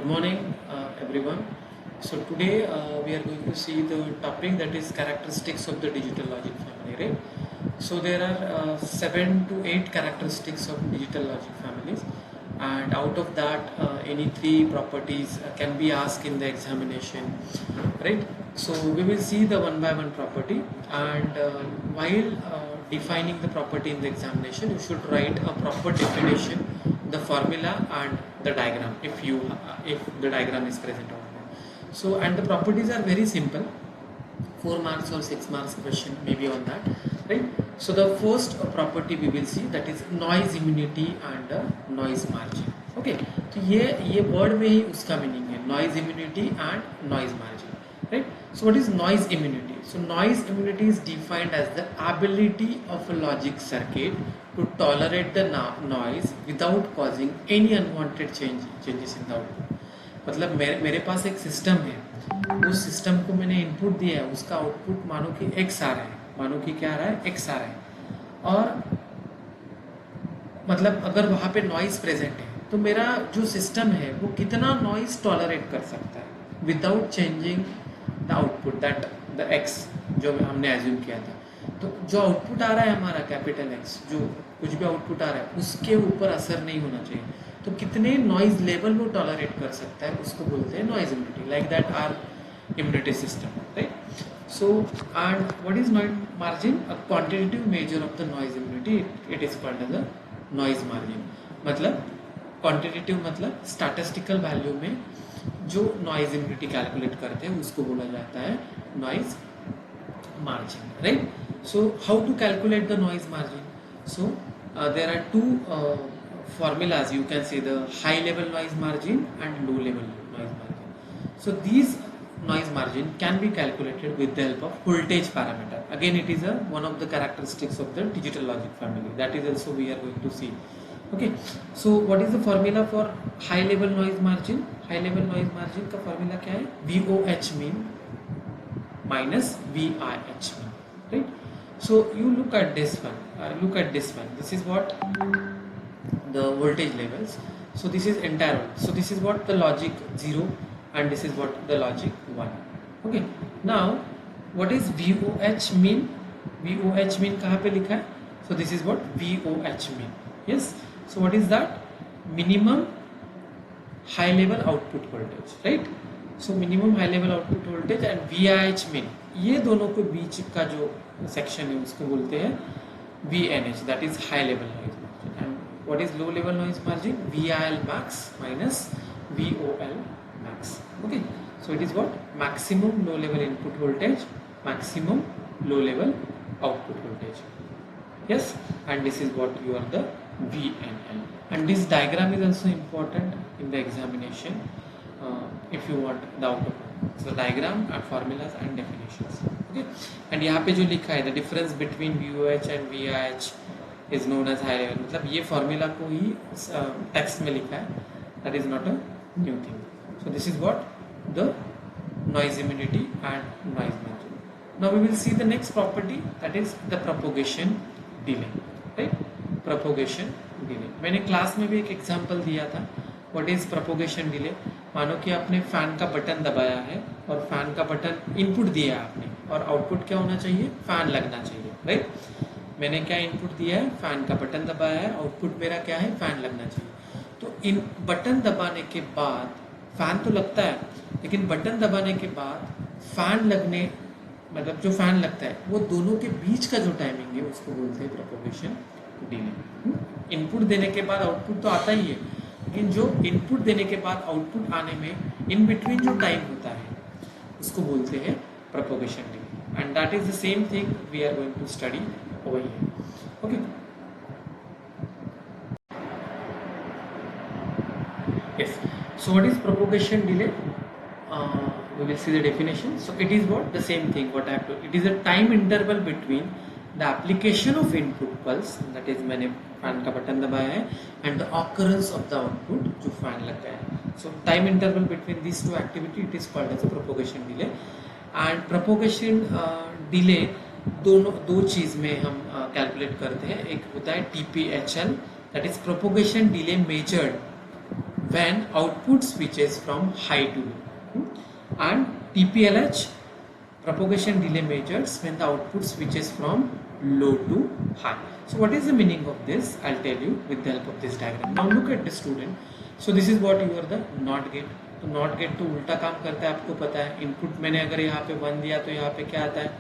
morning, everyone. So today we are going to see the topic that is characteristics of the digital logic family, right? So there are 7 to 8 characteristics of digital logic families, and out of that, any 3 properties can be asked in the examination, right? So we will see the one by one property, and while defining the property in the examination, you should write a proper definition, the formula, and the diagram if the diagram is present over there. So, and the properties are very simple. 4 marks or 6 marks question maybe on that, right? So the first property we will see, that is noise immunity and noise margin. Okay, तो ये word में ही उसका meaning है, noise immunity and noise margin, right? So what is noise immunity? So noise immunity is defined as the ability of a logic circuit to tolerate the noise without causing any unwanted changes in the output. मतलब मेरे पास एक system है, उस system को मैंने input दिया है, उसका आउटपुट मानो कि x आ रहा है, मानो कि क्या आ रहा है, x आ रहा है, और मतलब अगर वहाँ पे नॉइज प्रेजेंट है तो मेरा जो सिस्टम है वो कितना नॉइज टॉलरेट कर सकता है without changing the output, that the x जो हमने एज्यूम किया था. तो जो आउटपुट आ रहा है हमारा कैपिटल X, जो कुछ भी आउटपुट आ रहा है उसके ऊपर असर नहीं होना चाहिए. तो कितने नॉइज लेवल वो टॉलरेट कर सकता है उसको बोलते हैं noise immunity. Like that our immunity system, right? So and what is noise margin? A quantitative measure of the noise immunity, it is called as a noise margin. मतलब quantitative मतलब statistical value में जो noise immunity calculate करते हैं उसको बोला जाता है noise margin, right? So how to calculate the noise margin? So there are two formulas. You can say the high level noise margin and low level noise margin. So these noise margin can be calculated with the help of voltage parameter. Again, it is one of the characteristics of the digital logic family. That is also we are going to see. Okay, so what is the formula for high level noise margin? High level noise margin का formula क्या है? VOH mean minus VIH mean, right? So you look at this one, this is what the voltage levels. So this is entire one. So this is what the logic 0 and this is what the logic 1. Okay, now what is VOH mean? VOH mean कहाँ पे लिखा है? So this is what VOH mean. Yes, so what is that? Minimum high level output voltage, right? So minimum high level output voltage and VIH mean, ये दोनों के बीच का जो section है उसको बोलते हैं VNH, that is high level noise margin. And what is low level noise margin? VIL max minus VOL max. Okay, so it is what? Maximum low level input voltage, maximum low level output voltage. Yes, and this is what you are the VNL, and this diagram is also important in the examination if you want the output. So diagram and formulas and definitions. Okay, and यहाँ पे जो लिखा है the difference between VOH and VIH is known as high level, मतलब ये formula को ही text में लिखा है, that is not a new thing. So this is what the noise immunity and noise margin. Now we will see the next property, that is the propagation delay, right? Propagation delay, मैंने class में भी एक example दिया था. What is propagation delay? मानो कि आपने fan का बटन दबाया है और फैन का बटन इनपुट दिया है आपने, और आउटपुट क्या होना चाहिए? फैन लगना चाहिए, राइट? मैंने क्या इनपुट दिया है? फैन का बटन दबाया है, आउटपुट मेरा क्या है? फैन लगना चाहिए. तो इन बटन दबाने के बाद फैन तो लगता है, लेकिन बटन दबाने के बाद फैन लगने, मतलब जो फैन लगता है वो दोनों के बीच का जो टाइमिंग है उसको बोलते हैं प्रोपगेशन डिले. इनपुट देने के बाद आउटपुट तो आता ही है, लेकिन जो इनपुट देने के बाद आउटपुट आने में इन बिटवीन जो टाइम होता है उसको बोलते हैं propagation delay. And that is the same thing we are going to study over here. Okay, yes, so what is propagation delay? We will see the definition. So it is what? The same thing what I have to, it is a time interval between the application of input pulse, that is मैंने fan का button दबाया है, and the occurrence of the output जो fan लग गया है. So time interval between these two activity, it is called as a propagation delay. And propagation delay दो चीज़ में हम कैलकुलेट करते हैं. एक होता है TPHL, that is propagation delay measured when output switches from high to low. And TPLH, propagation delay measures when the output switches from low to high. So what is the meaning of this? I'll tell you with the help of this diagram. Now look at the student. So this is what you are the NOT gate. तो NOT gate तो उल्टा काम करता है, आपको पता है. Input मैंने अगर यहाँ पे 1 दिया तो यहाँ पे क्या आता है?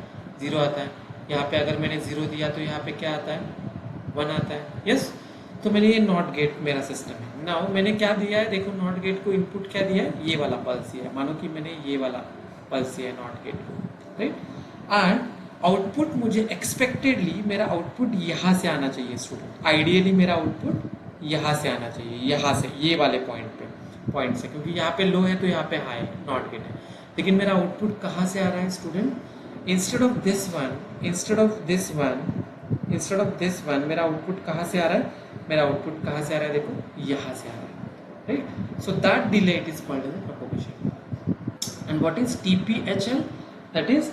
0 आता है. यहाँ पे अगर मैंने 0 दिया तो यहाँ पे क्या आता है? 1 आता है. यस, तो मैंने ये NOT गेट मेरा सिस्टम है. नाउ मैंने क्या दिया है? देखो NOT गेट को इनपुट क्या दिया है? ये वाला पल्स दिया है. मानो कि मैंने ये वाला पल्स दिया है NOT गेट को, राइट. एंड आउटपुट मुझे एक्सपेक्टेडली मेरा आउटपुट यहाँ से आना चाहिए स्टूडेंट. आइडियली मेरा आउटपुट यहाँ से आना चाहिए, यहाँ से, ये वाले पॉइंट से, क्योंकि यहाँ पे लो है तो यहाँ पे हाई है, नॉट गेट है. लेकिन मेरा आउटपुट कहाँ से आ रहा है student? Instead of this one मेरा आउटपुट कहाँ से आ रहा है? मेरा आउटपुट कहाँ से आ रहा है? देखो यहाँ से आ रहा है, right. So that delay it is called as propagation. And what is TPHL? That is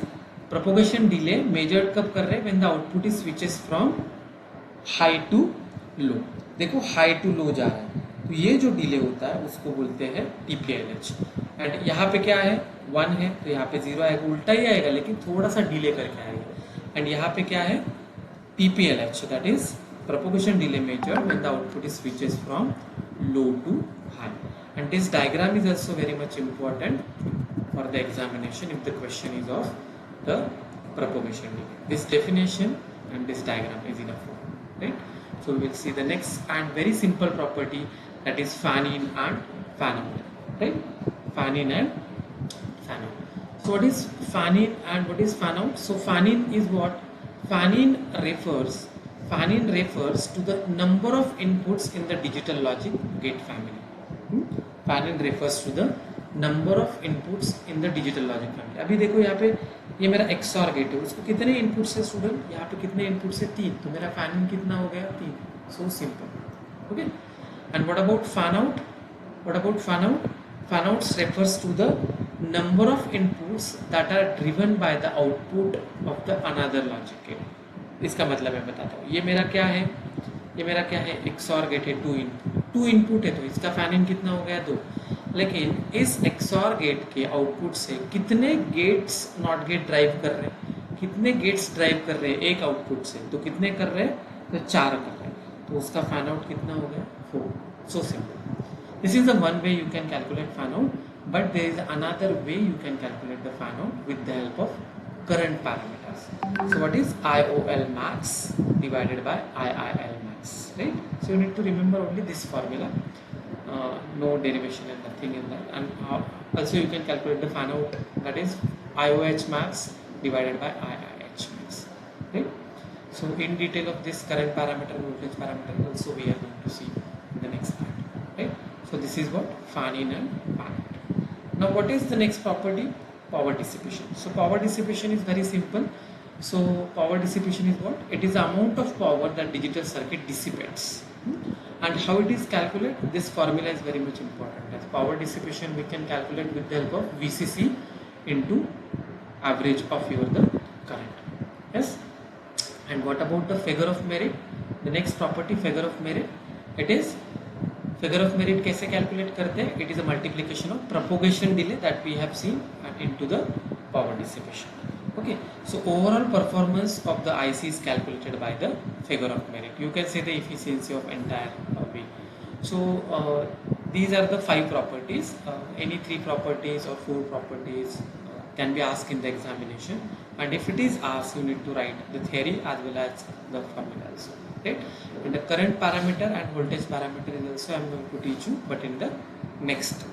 propagation delay measured कब कर रहे हैं? When the output is switches from high to low. देखो हाई टू लो जा रहा है, तो ये जो डिले होता है उसको बोलते हैं TPLH. एंड यहाँ पे क्या है? 1 है, तो यहाँ पे 0 आएगा, उल्टा ही आएगा लेकिन थोड़ा सा डिले करके आएगा. एंड यहाँ पे क्या है? TPLH, that is propagation delay measure when the output is switches from low to high. And this diagram is also very much important for the examination if the question is of the propagation delay. This definition and this diagram is enough, right? So we will see the next and very simple property, that is fan in and fan out, right? Fan in and fan out. So what is fan in and what is fan out? So fan in is what? Fan in refers to the number of inputs in the digital logic gate family. Fan in refers to the number of inputs in the digital logic family. अभी देखो यहाँ पे ये मेरा XOR gate है, उसको कितने inputs है स्टूडेंट? यहाँ पे कितने इनपुट्स है? 3. तो मेरा फैन इन कितना हो गया? 3. So simple, okay. And what about fan out? Fan out refers to the number of inputs that are driven by the output of the another logic gate. इसका मतलब मैं बताता हूँ. ये मेरा क्या है? XOR गेट है. 2 इनपुट है, तो इसका फैन इन कितना हो गया? 2. लेकिन इस XOR गेट के आउटपुट से कितने गेट्स नॉट गेट ड्राइव कर रहे हैं? कितने गेट्स ड्राइव कर रहे हैं एक आउटपुट से? तो कितने कर रहे हैं? तो 4 कर रहे हैं. तो उसका फैन आउट कितना हो गया? 4. So simple. This is the one way you can calculate fan out, but there is another way you can calculate the fan out with the help of current parameters. So what is IOL max divided by IIL max, right? So you need to remember only this formula. No derivation and nothing in that. And also you can calculate the fan out, that is IOH max divided by IIH max, right? So in detail of this current parameter, voltage parameter also we are going to see in the next part, right? So this is what fan in and fan out. Now what is the next property? Power dissipation. So power dissipation is very simple. So power dissipation is what? It is the amount of power that digital circuit dissipates. And how it is calculated? This formula is very much important. As power dissipation we can calculate with the help of VCC into average of the current. Yes. And what about the figure of merit? The next property, figure of merit. It is figure of merit कैसे calculate करते हैं? It is a multiplication of propagation delay that we have seen into the power dissipation. Okay, so overall performance of the IC is calculated by the figure of merit. You can say the efficiency of entire way. So these are the 5 properties. Any 3 properties or 4 properties can be asked in the examination. And if it is asked, you need to write the theory as well as the formula also. Right? And the current parameter and voltage parameter is also I am going to teach you, but in the next